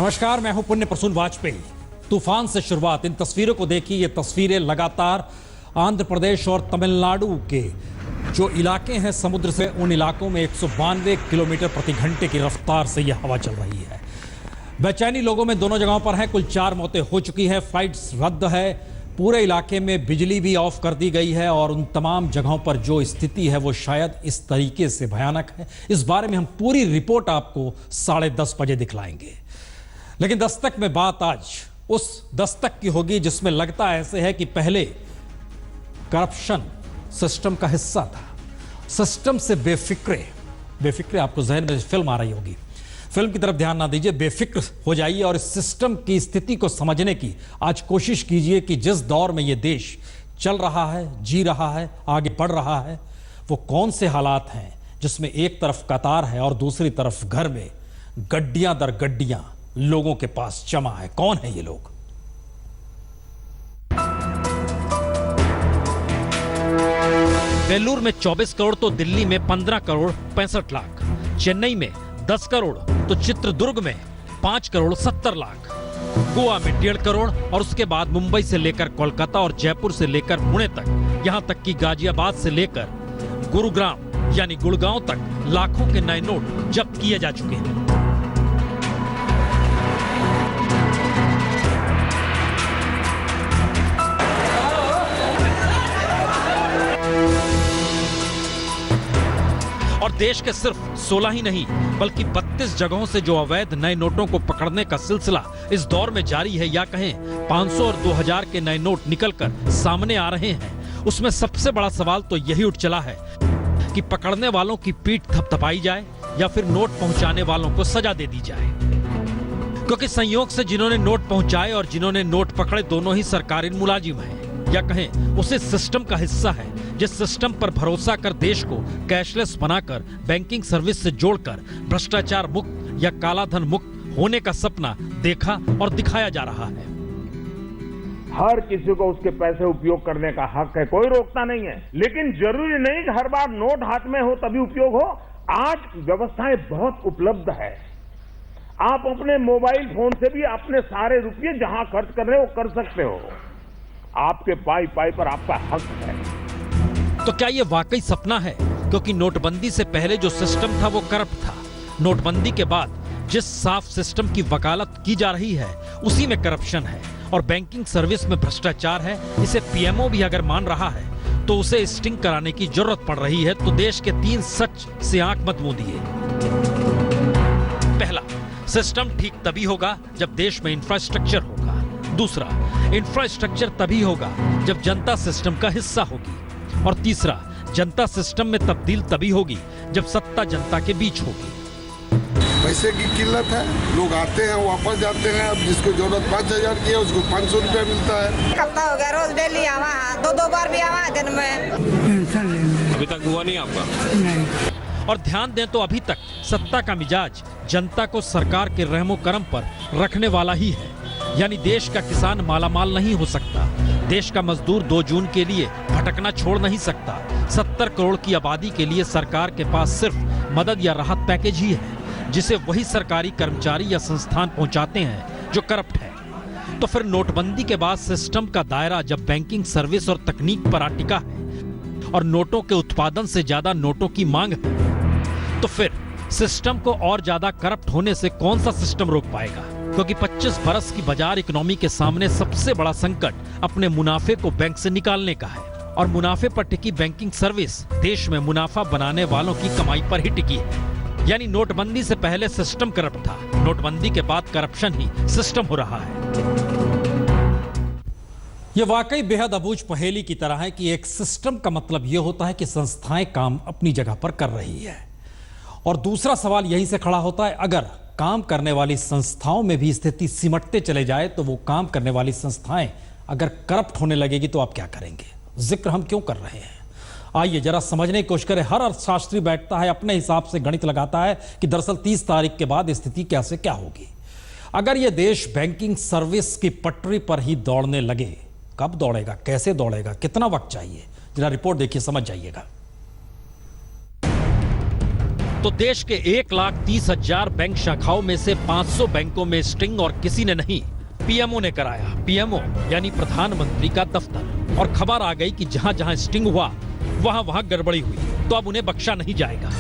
नमस्कार, मैं हूं पुण्य प्रसून वाजपेयी। तूफान से शुरुआत, इन तस्वीरों को देखिए। ये तस्वीरें लगातार आंध्र प्रदेश और तमिलनाडु के जो इलाके हैं समुद्र से, उन इलाकों में 192 किलोमीटर प्रति घंटे की रफ्तार से यह हवा चल रही है। बेचैनी लोगों में दोनों जगहों पर है। कुल 4 मौतें हो चुकी हैं, फ्लाइट्स रद्द है, पूरे इलाके में बिजली भी ऑफ कर दी गई है और उन तमाम जगहों पर जो स्थिति है वो शायद इस तरीके से भयानक है। इस बारे में हम पूरी रिपोर्ट आपको 10:30 बजे दिखलाएंगे। लेकिन दस्तक में बात आज उस दस्तक की होगी जिसमें लगता ऐसे है कि पहले करप्शन सिस्टम का हिस्सा था। सिस्टम से बेफिक्रे आपको जहन में फिल्म आ रही होगी, फिल्म की तरफ ध्यान ना दीजिए, बेफिक्र हो जाइए और इस सिस्टम की स्थिति को समझने की आज कोशिश कीजिए कि जिस दौर में यह देश चल रहा है, जी रहा है, आगे बढ़ रहा है, वो कौन से हालात हैं जिसमें एक तरफ कतार है और दूसरी तरफ घर में गड्डियां दर गड्डियां लोगों के पास जमा है। कौन है ये लोग? बेलूर में 24 करोड़ तो दिल्ली में 15 करोड़ 65 लाख, चेन्नई में 10 करोड़ तो चित्रदुर्ग में 5 करोड़ 70 लाख, गोवा में 1.5 करोड़ और उसके बाद मुंबई से लेकर कोलकाता और जयपुर से लेकर पुणे तक, यहां तक कि गाजियाबाद से लेकर गुरुग्राम यानी गुड़गांव तक लाखों के नए नोट जब्त किए जा चुके हैं। और देश के सिर्फ 16 ही नहीं बल्कि 32 जगहों से जो अवैध नए नोटों को पकड़ने का सिलसिला इस दौर में जारी है, या कहें 500 और 2000 के नए नोट निकलकर सामने आ रहे हैं, उसमें सबसे बड़ा सवाल तो यही उठ चला है कि पकड़ने वालों की पीठ थपथपाई जाए या फिर नोट पहुंचाने वालों को सजा दे दी जाए। क्योंकि संयोग से जिन्होंने नोट पहुंचाए और जिन्होंने नोट पकड़े दोनों ही सरकारी मुलाजिम हैं, या कहें उसे सिस्टम का हिस्सा है जिस सिस्टम पर भरोसा कर देश को कैशलेस बनाकर बैंकिंग सर्विस से जोड़कर भ्रष्टाचार मुक्त या कालाधन मुक्त होने का सपना देखा और दिखाया जा रहा है। हर किसी को उसके पैसे उपयोग करने का हक है, कोई रोकता नहीं है, लेकिन जरूरी नहीं कि हर बार नोट हाथ में हो तभी उपयोग हो। आज व्यवस्थाएं बहुत उपलब्ध है, आप अपने मोबाइल फोन से भी अपने सारे रुपये जहां खर्च कर रहे हो कर सकते हो। आपके पाई पर आपका हक है। तो क्या ये वाकई सपना है? क्योंकि नोटबंदी से पहले जो सिस्टम था वो करप्ट था। नोटबंदी के बाद जिस साफ सिस्टम की वकालत की जा रही है उसी में करप्शन है और बैंकिंग सर्विस में भ्रष्टाचार है। इसे पीएमओ भी अगर मान रहा है तो उसे स्टिंग कराने की जरूरत पड़ रही है। तो देश के 3 सच से आंख मत मूंदिए। पहला, सिस्टम ठीक तभी होगा जब देश में इंफ्रास्ट्रक्चर होगा। दूसरा, इंफ्रास्ट्रक्चर तभी होगा जब जनता सिस्टम का हिस्सा होगी। और तीसरा, जनता सिस्टम में तब्दील तभी होगी जब सत्ता जनता के बीच होगी। पैसे की किल्लत है, लोग आते हैं वापस जाते हैं। अब जिसको जरूरत 5000 की है उसको 500 रुपया मिलता है। हफ्ता हो गया, रोज डेली आवा, 2 बार भी आवा दिन में। अभी तक हुआ नहीं आपका? नहीं। और ध्यान दें तो अभी तक सत्ता का मिजाज जनता को सरकार के रहमो करम पर रखने वाला ही है। यानी देश का किसान मालामाल नहीं हो सकता, देश का मजदूर 2 जून के लिए भटकना छोड़ नहीं सकता। 70 करोड़ की आबादी के लिए सरकार के पास सिर्फ मदद या राहत पैकेज ही है, जिसे वही सरकारी कर्मचारी या संस्थान पहुंचाते हैं जो करप्ट है। तो फिर नोटबंदी के बाद सिस्टम का दायरा जब बैंकिंग सर्विस और तकनीक पर आ टिका है और नोटों के उत्पादन से ज्यादा नोटों की मांग है, तो फिर सिस्टम को और ज्यादा करप्ट होने से कौन सा सिस्टम रोक पाएगा? क्योंकि 25 बरस की बाजार इकोनॉमी के सामने सबसे बड़ा संकट अपने मुनाफे को बैंक से निकालने का है। और मुनाफे पर टिकी बैंकिंग सर्विस देश में मुनाफा बनाने वालों की कमाई पर ही टिकी है। यानी नोटबंदी से पहले सिस्टम करप्ट था, नोटबंदी के बाद करप्शन ही सिस्टम हो रहा है। यह वाकई बेहद अबूझ पहेली की तरह है कि एक सिस्टम का मतलब यह होता है कि संस्थाएं काम अपनी जगह पर कर रही है। और दूसरा सवाल यहीं से खड़ा होता है, अगर काम करने वाली संस्थाओं में भी स्थिति सिमटते चले जाए तो वो काम करने वाली संस्थाएं अगर करप्ट होने लगेगी तो आप क्या करेंगे? जिक्र हम क्यों कर रहे हैं, आइए जरा समझने की कोशिश करें। हर अर्थशास्त्री बैठता है अपने हिसाब से गणित लगाता है कि दरअसल 30 तारीख के बाद स्थिति कैसे क्या होगी। अगर यह देश बैंकिंग सर्विस की पटरी पर ही दौड़ने लगे, कब दौड़ेगा, कैसे दौड़ेगा, कितना वक्त चाहिए? जरा रिपोर्ट देखिए, समझ जाइएगा। तो देश के 1,30,000 बैंक शाखाओं में से 500 बैंकों में स्टिंग और किसी ने नहीं, पीएमओ ने कराया। पीएमओ यानी प्रधानमंत्री का दफ्तर। और खबर आ गई कि जहां जहां स्टिंग हुआ वहां वहां गड़बड़ी हुई, तो अब उन्हें बख्शा नहीं जाएगा।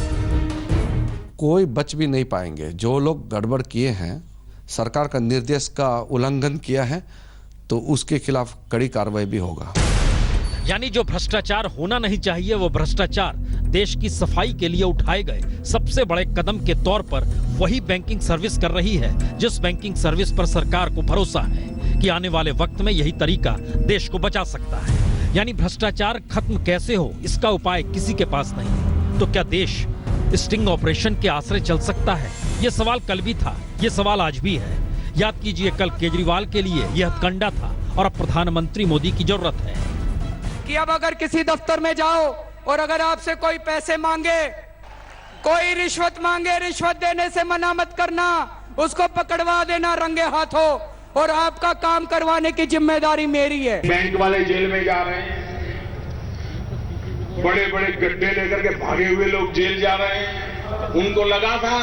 कोई बच भी नहीं पाएंगे। जो लोग गड़बड़ किए हैं, सरकार का निर्देश का उल्लंघन किया है, तो उसके खिलाफ कड़ी कार्रवाई भी होगा। यानी जो भ्रष्टाचार होना नहीं चाहिए वो भ्रष्टाचार देश की सफाई के लिए उठाए गए सबसे बड़े कदम के तौर पर वही बैंकिंग सर्विस कर रही है जिस बैंकिंग सर्विस पर सरकार को भरोसा है कि आने वाले वक्त में यही तरीका देश को बचा सकता है। यानी भ्रष्टाचार खत्म कैसे हो, इसका उपाय किसी के पास नहीं। तो क्या देश स्टिंग ऑपरेशन के आश्रय चल सकता है? ये सवाल कल भी था, ये सवाल आज भी है। याद कीजिए, कल केजरीवाल के लिए यह हथकंडा था और अब प्रधानमंत्री मोदी की जरूरत है कि अब अगर किसी दफ्तर में जाओ और अगर आपसे कोई पैसे मांगे, कोई रिश्वत मांगे, रिश्वत देने से मना मत करना, उसको पकड़वा देना रंगे हाथों, और आपका काम करवाने की जिम्मेदारी मेरी है। बैंक वाले जेल में जा रहे हैं, बड़े बड़े गड्ढे लेकर के भागे हुए लोग जेल जा रहे हैं। उनको लगा था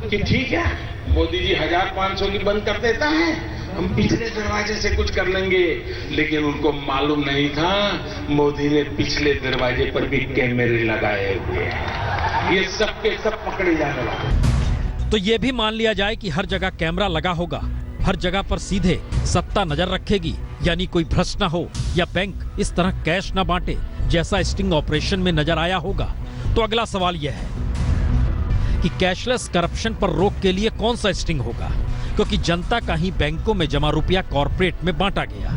कि ठीक है, मोदी जी 1,500 की बंद कर देता है, हम पिछले दरवाजे से कुछ कर लेंगे। लेकिन उनको मालूम नहीं था मोदी ने पिछले दरवाजे पर भी कैमरे लगाए हुए हैं, ये सब के सब पकड़े जाने वाले। तो ये भी मान लिया जाए कि हर जगह कैमरा लगा होगा, हर जगह पर सीधे सत्ता नजर रखेगी, यानी कोई भ्रष्ट ना हो या बैंक इस तरह कैश ना बांटे जैसा स्टिंग ऑपरेशन में नजर आया होगा। तो अगला सवाल यह है कि कैशलेस करप्शन पर रोक के लिए कौन सा स्टिंग होगा, क्योंकि जनता का ही बैंकों में जमा रुपया कॉर्पोरेट में बांटा गया,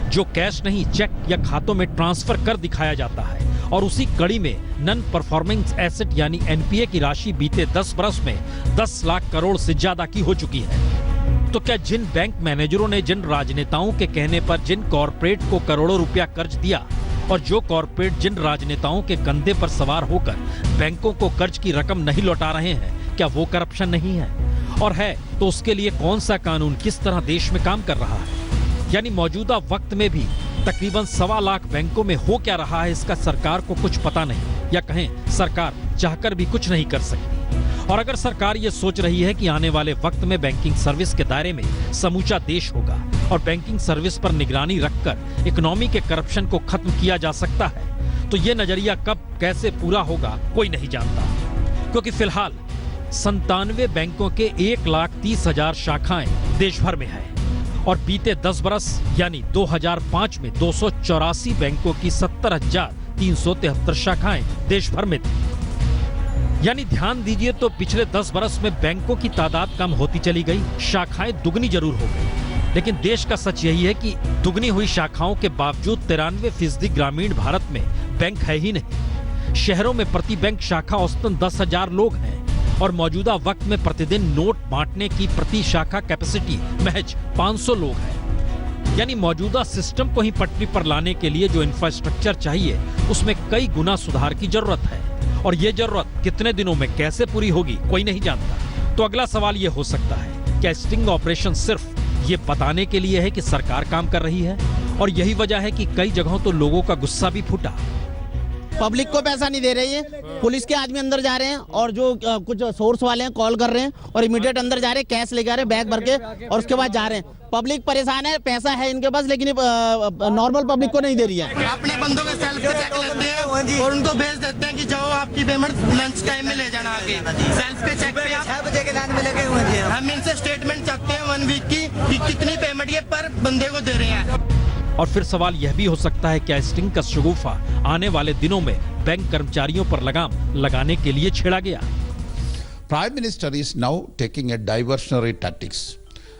जो कैश नहीं चेक या खातों में ट्रांसफर कर दिखाया जाता है। और उसी कड़ी में नॉन परफॉर्मिंग एसेट यानी एनपीए की राशि बीते 10 बरस में 10 लाख करोड़ से ज्यादा की हो चुकी है। तो क्या जिन बैंक मैनेजरों ने जिन राजनेताओं के कहने पर जिन कॉर्पोरेट को करोड़ों रुपया कर्ज दिया और जो कॉर्पोरेट जिन राजनेताओं के कंधे पर सवार होकर बैंकों को कर्ज की रकम नहीं लौटा रहे हैं, क्या वो करप्शन नहीं है? और है तो उसके लिए कौन सा कानून किस तरह देश में काम कर रहा है? यानी मौजूदा वक्त में भी तकरीबन 1.25 लाख बैंकों में हो क्या रहा है, इसका सरकार को कुछ पता नहीं, या कहें सरकार चाहकर भी कुछ नहीं कर सकती। और अगर सरकार ये सोच रही है कि आने वाले वक्त में बैंकिंग सर्विस के दायरे में समूचा देश होगा और बैंकिंग सर्विस पर निगरानी रखकर इकोनॉमी के करप्शन को खत्म किया जा सकता है, तो ये नजरिया कब कैसे पूरा होगा कोई नहीं जानता। क्योंकि फिलहाल 97 बैंकों के 1,30,000 शाखाएं देश भर में है और बीते 10 बरस यानी 2005 में 284 बैंकों की 70,373 शाखाएं देश भर में थी। यानी ध्यान दीजिए, तो पिछले 10 बरस में बैंकों की तादाद कम होती चली गई, शाखाएं दुगनी जरूर हो गई। लेकिन देश का सच यही है कि दुगनी हुई शाखाओं के बावजूद 93% ग्रामीण भारत में बैंक है ही नहीं। शहरों में प्रति बैंक शाखा औसतन 10,000 लोग हैं और मौजूदा वक्त में प्रतिदिन नोट बांटने की प्रति शाखा कैपेसिटी महज 500 लोग है। यानी मौजूदा सिस्टम को ही पटरी पर लाने के लिए जो इंफ्रास्ट्रक्चर चाहिए उसमें कई गुना सुधार की जरूरत है, और ये जरूरत कितने दिनों में कैसे पूरी होगी कोई नहीं जानता। तो अगला सवाल ये हो सकता है, क्या स्टिंग ऑपरेशन सिर्फ ये बताने के लिए है कि सरकार काम कर रही है? और यही वजह है कि कई जगहों तो लोगों का गुस्सा भी फूटा। पब्लिक को पैसा नहीं दे रही है, पुलिस के आदमी अंदर जा रहे हैं और जो कुछ सोर्स वाले हैं कॉल कर रहे हैं और इमीडिएट अंदर जा रहे हैं, कैश लेके आ रहे हैं बैग भर के और उसके बाद जा रहे हैं। पब्लिक परेशान है, पैसा है इनके पास लेकिन नॉर्मल पब्लिक को नहीं दे रही है। अपने बंदों के सेल्फ पे चेक लेते हैं और उनको भेज देते हैं कि जाओ आपकी पेमेंट लंच टाइम में ले जाना आगे। सेल्फ पे चेक पे 6 बजे के लाइन में लगे हुए हैं। हम इनसे स्टेटमेंट चाहते हैं 1 वीक की कि कितनी पेमेंट ये पर बंदे को दे रहे हैं। और फिर सवाल यह भी हो सकता है, क्या स्टिंग का शगुफा आने वाले दिनों में बैंक कर्मचारियों पर लगाम लगाने के लिए छेड़ा गया? Prime Minister is now taking a diversionary tactics.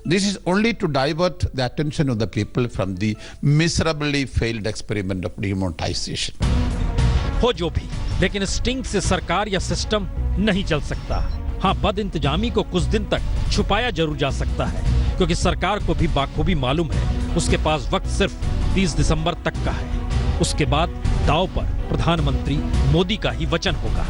This is only to divert the attention of the people from the miserably failed experiment of demonetization. हो जो भी, लेकिन स्टिंग से सरकार या सिस्टम नहीं चल सकता। हाँ, बदइंतजामी को कुछ दिन तक छुपाया जरूर जा सकता है, क्योंकि सरकार को भी बाखूबी मालूम है उसके पास वक्त सिर्फ 30 दिसंबर तक का है। उसके बाद दांव पर प्रधानमंत्री मोदी का ही वचन होगा।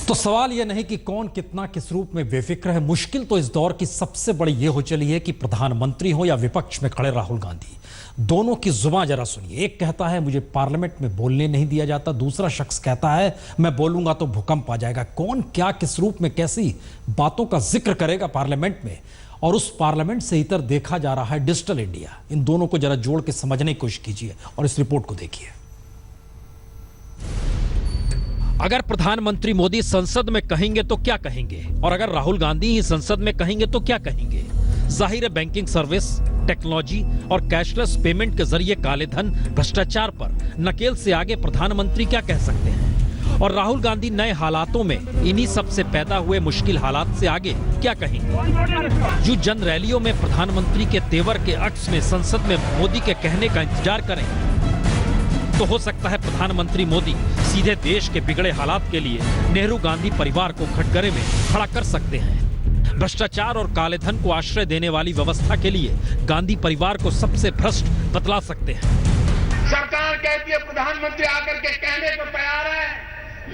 तो सवाल यह नहीं कि कौन कितना किस रूप में बेफिक्र है, मुश्किल तो इस दौर की सबसे बड़ी यह हो चली है कि प्रधानमंत्री हो या विपक्ष में खड़े राहुल गांधी, दोनों की जुबान जरा सुनिए। एक कहता है मुझे पार्लियामेंट में बोलने नहीं दिया जाता, दूसरा शख्स कहता है मैं बोलूंगा तो भूकंप आ जाएगा। कौन क्या किस रूप में कैसी बातों का जिक्र करेगा पार्लियामेंट में, और उस पार्लियामेंट से इतर देखा जा रहा है डिजिटल इंडिया। इन दोनों को जरा जोड़ के समझने की कोशिश कीजिए और इस रिपोर्ट को देखिए। अगर प्रधानमंत्री मोदी संसद में कहेंगे तो क्या कहेंगे, और अगर राहुल गांधी ही संसद में कहेंगे तो क्या कहेंगे। जाहिर है बैंकिंग सर्विस, टेक्नोलॉजी और कैशलेस पेमेंट के जरिए काले धन, भ्रष्टाचार पर नकेल से आगे प्रधानमंत्री क्या कह सकते हैं, और राहुल गांधी नए हालातों में इन्हीं सबसे पैदा हुए मुश्किल हालात से आगे क्या कहेंगे। जो जन रैलियों में प्रधानमंत्री के तेवर के अक्स में संसद में मोदी के कहने का इंतजार करें तो हो सकता है प्रधानमंत्री मोदी सीधे देश के बिगड़े हालात के लिए नेहरू गांधी परिवार को कटघरे में खड़ा कर सकते हैं। भ्रष्टाचार और काले धन को आश्रय देने वाली व्यवस्था के लिए गांधी परिवार को सबसे भ्रष्ट बतला सकते हैं। सरकार कहती है प्रधानमंत्री आकर के कहने को तैयार है,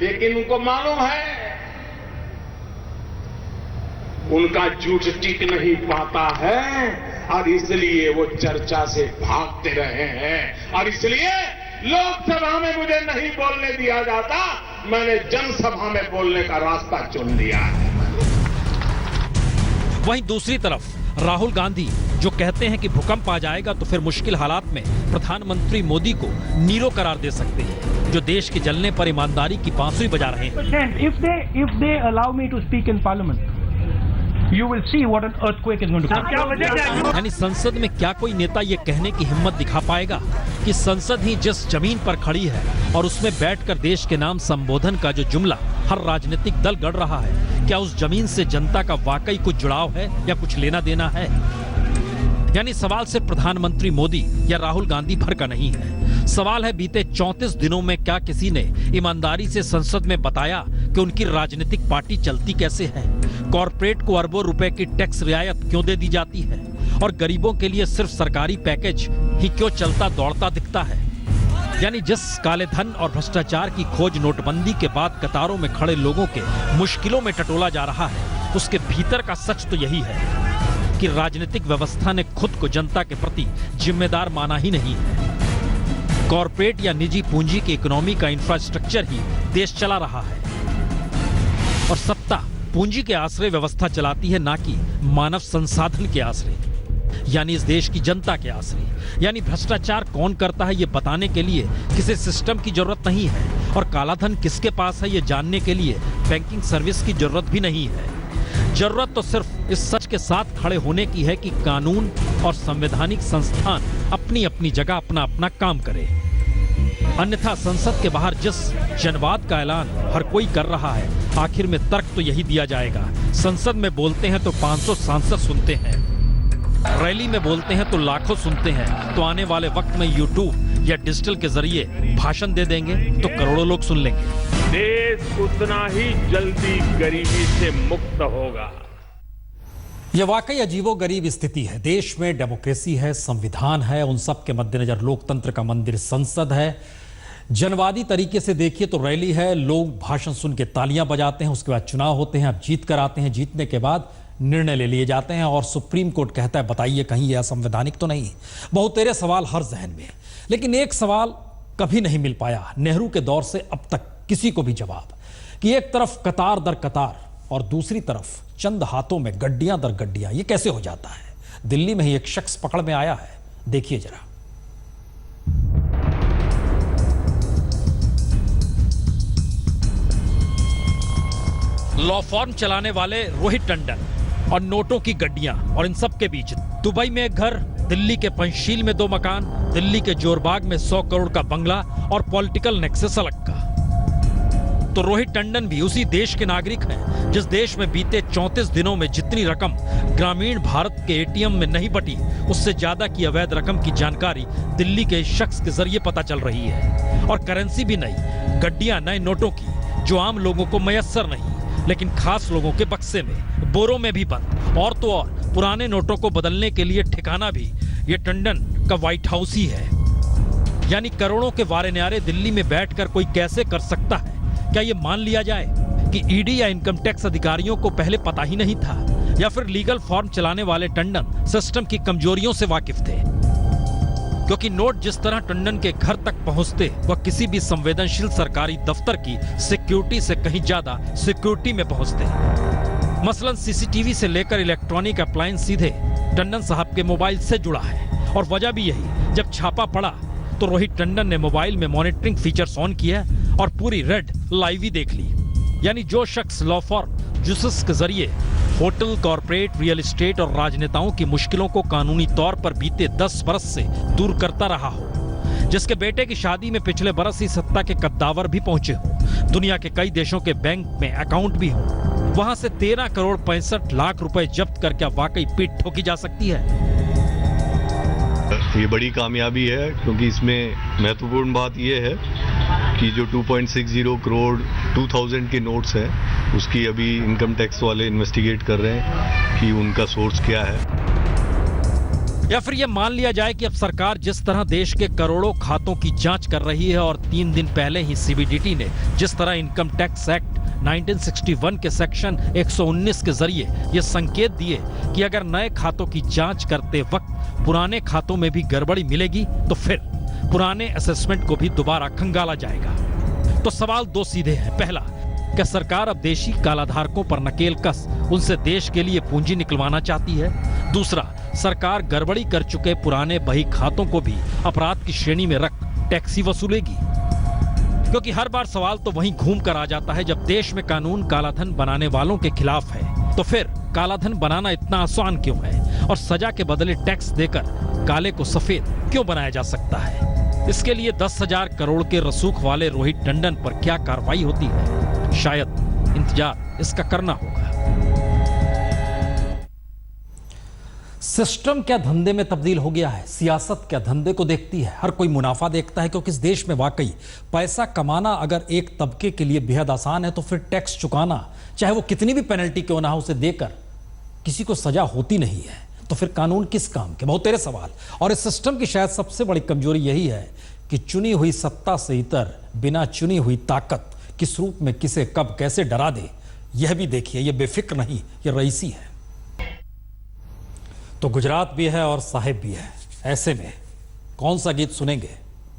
लेकिन उनको मालूम है उनका झूठ टिक नहीं पाता है, और इसलिए वो चर्चा से भागते रहे हैं। और इसलिए लोकसभा में मुझे नहीं बोलने दिया जाता, मैंने जनसभा में बोलने का रास्ता चुन लिया है। वहीं दूसरी तरफ राहुल गांधी जो कहते हैं कि भूकंप आ जाएगा तो फिर मुश्किल हालात में प्रधानमंत्री मोदी को नीरो करार दे सकते हैं, जो देश के जलने पर ईमानदारी की बांसुरी बजा रहे हैं। If they allow me to speak in parliament, you will see what an earthquake is going to come. यानी संसद में क्या कोई नेता ये कहने की हिम्मत दिखा पाएगा कि संसद ही जिस जमीन पर खड़ी है और उसमें बैठकर देश के नाम संबोधन का जो जुमला हर राजनीतिक दल गढ़ रहा है, क्या उस जमीन से जनता का वाकई कुछ जुड़ाव है या कुछ लेना देना है। यानी सवाल सिर्फ प्रधानमंत्री मोदी या राहुल गांधी भर का नहीं है, सवाल है बीते 34 दिनों में क्या किसी ने ईमानदारी से संसद में बताया कि उनकी राजनीतिक पार्टी चलती कैसे है, कॉरपोरेट को अरबों रुपए की टैक्स रियायत क्यों दे दी जाती है, और गरीबों के लिए सिर्फ सरकारी पैकेज ही क्यों चलता दौड़ता दिखता है। यानी जिस काले धन और भ्रष्टाचार की खोज नोटबंदी के बाद कतारों में खड़े लोगों के मुश्किलों में टटोला जा रहा है, उसके भीतर का सच तो यही है कि राजनीतिक व्यवस्था ने खुद को जनता के प्रति जिम्मेदार माना ही नहीं है। कॉरपोरेट या निजी पूंजी की इकोनॉमी का इंफ्रास्ट्रक्चर ही देश चला रहा है, और सत्ता पूंजी के आश्रय व्यवस्था चलाती है, ना कि मानव संसाधन के आश्रय, यानी इस देश की जनता के आश्रय। यानी भ्रष्टाचार कौन करता है ये बताने के लिए किसी सिस्टम की जरूरत नहीं है, और काला धन किसके पास है ये जानने के लिए बैंकिंग सर्विस की जरूरत भी नहीं है। जरूरत तो सिर्फ इस सच के साथ खड़े होने की है कि कानून और संवैधानिक संस्थान अपनी अपनी जगह अपना अपना काम करे। अन्यथा संसद के बाहर जिस जनवाद का ऐलान हर कोई कर रहा है, आखिर में तर्क तो यही दिया जाएगा। संसद में बोलते हैं तो 500 सांसद सुनते हैं, रैली में बोलते हैं तो लाखों सुनते हैं, तो आने वाले वक्त में यूट्यूब या डिजिटल के जरिए भाषण दे देंगे तो करोड़ों लोग सुन लेंगे। देश उतना ही जल्दी गरीबी से मुक्त होगा। यह वाकई अजीबोगरीब स्थिति है। देश में डेमोक्रेसी है, संविधान है, उन सब के मद्देनजर लोकतंत्र का मंदिर संसद है। जनवादी तरीके से देखिए तो रैली है, लोग भाषण सुन के तालियां बजाते हैं, उसके बाद चुनाव होते हैं, अब जीत कर आते हैं, जीतने के बाद निर्णय ले लिए जाते हैं और सुप्रीम कोर्ट कहता है बताइए कहीं यह असंवैधानिक तो नहीं। बहुत तेरे सवाल हर जहन में, लेकिन एक सवाल कभी नहीं मिल पाया नेहरू के दौर से अब तक किसी को भी जवाब, कि एक तरफ कतार दर कतार और दूसरी तरफ चंद हाथों में गड्डियां दर गड्डियां, ये कैसे हो जाता है। दिल्ली में ही एक शख्स पकड़ में आया है, देखिए जरा। लॉ फॉर्म चलाने वाले रोहित टंडन और नोटों की गड्डियां, और इन सब के बीच दुबई में एक घर, दिल्ली के पंचशील में 2 मकान, दिल्ली के जोरबाग में 100 करोड़ का बंगला और पॉलिटिकल नेक्सस अलग का। तो रोहित टंडन भी उसी देश के नागरिक हैं जिस देश में बीते 34 दिनों में जितनी रकम ग्रामीण भारत के एटीएम में नहीं बटी, उससे ज्यादा की अवैध रकम की जानकारी दिल्ली के इस शख्स के जरिए पता चल रही है। और करेंसी भी नई, गड्डियां नए नोटों की जो आम लोगों को मयस्सर नहीं, लेकिन खास लोगों के बक्से में, बोरों में भी बंद। और तो और पुराने नोटों को बदलने के लिए ठिकाना भी ये टंडन का व्हाइट हाउस ही है। यानी करोड़ों के वारे न्यारे दिल्ली में बैठकर कोई कैसे कर सकता है। क्या ये मान लिया जाए कि ईडी या इनकम टैक्स अधिकारियों को पहले पता ही नहीं था, या फिर लीगल फॉर्म चलाने वाले टंडन सिस्टम की कमजोरियों से वाकिफ थे? क्योंकि नोट जिस तरह टंडन के घर तक पहुंचते वह किसी भी संवेदनशील सरकारी दफ्तर की सिक्योरिटी से कहीं ज्यादा सिक्योरिटी में पहुंचते। मसलन सीसीटीवी से लेकर इलेक्ट्रॉनिक अप्लायंस सीधे टंडन साहब के मोबाइल से जुड़ा है। और वजह भी यही, जब छापा पड़ा तो रोहित टंडन ने मोबाइल में मॉनिटरिंग फीचर्स ऑन किया और पूरी रेड लाइव ही देख ली। यानी जो शख्स लॉ फॉर्म जूसिस के जरिए होटल, कॉर्पोरेट, रियल एस्टेट और राजनेताओं की मुश्किलों को कानूनी तौर पर बीते 10 बरस से दूर करता रहा हो, जिसके बेटे की शादी में पिछले बरस ही सत्ता के कद्दावर भी पहुंचे हो, दुनिया के कई देशों के बैंक में अकाउंट भी हो, वहां से 13 करोड़ 65 लाख रुपए जब्त कर क्या वाकई पीठ ठोकी जा सकती है? ये बड़ी कामयाबी है, क्योंकि इसमें महत्वपूर्ण बात यह है कि जो 2.60 करोड़ 2000 के नोट्स हैं, उसकी अभी इनकम टैक्स वाले इन्वेस्टिगेट कर रहे हैं कि उनका सोर्स क्या है। या फिर यह मान लिया जाए कि अब सरकार जिस तरह देश के करोड़ों खातों की जांच कर रही है और 3 दिन पहले ही सीबीडीटी ने जिस तरह इनकम टैक्स एक्ट 1961 के सेक्शन 119 के जरिए यह संकेत दिए कि अगर नए खातों की जांच करते वक्त पुराने खातों में भी गड़बड़ी मिलेगी तो फिर पुराने असेसमेंट को भी दोबारा खंगाला जाएगा। तो सवाल 2 सीधे हैं। पहला, क्या सरकार अब देशी कालाधारकों पर नकेल कस उनसे देश के लिए पूंजी निकलवाना चाहती है? दूसरा, सरकार गड़बड़ी कर चुके पुराने बही खातों को भी अपराध की श्रेणी में रख टैक्सी वसूलेगी? क्योंकि हर बार सवाल तो वहीं घूम कर आ जाता है, जब देश में कानून कालाधन बनाने वालों के खिलाफ है तो फिर कालाधन बनाना इतना आसान क्यों है, और सजा के बदले टैक्स देकर काले को सफेद क्यों बनाया जा सकता है? इसके लिए 10,000 करोड़ के रसूख वाले रोहित टंडन पर क्या कार्रवाई होती है? शायद इंतजार इसका करना होगा। सिस्टम क्या धंधे में तब्दील हो गया है? सियासत क्या धंधे को देखती है? हर कोई मुनाफा देखता है, क्योंकि इस देश में वाकई पैसा कमाना अगर एक तबके के लिए बेहद आसान है तो फिर टैक्स चुकाना, चाहे वो कितनी भी पेनल्टी क्यों ना हो, उसे देकर किसी को सजा होती नहीं है। तो फिर कानून किस काम के? बहुत तेरे सवाल। और इस सिस्टम की शायद सबसे बड़ी कमजोरी यही है कि चुनी हुई सत्ता से इतर बिना चुनी हुई ताकत किस रूप में किसे कब कैसे डरा दे, यह भी देखिए। यह बेफिक्र नहीं, यह रईसी है। तो गुजरात भी है और साहिब भी है। ऐसे में कौन सा गीत सुनेंगे,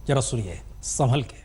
जरा सुनिए संभल के।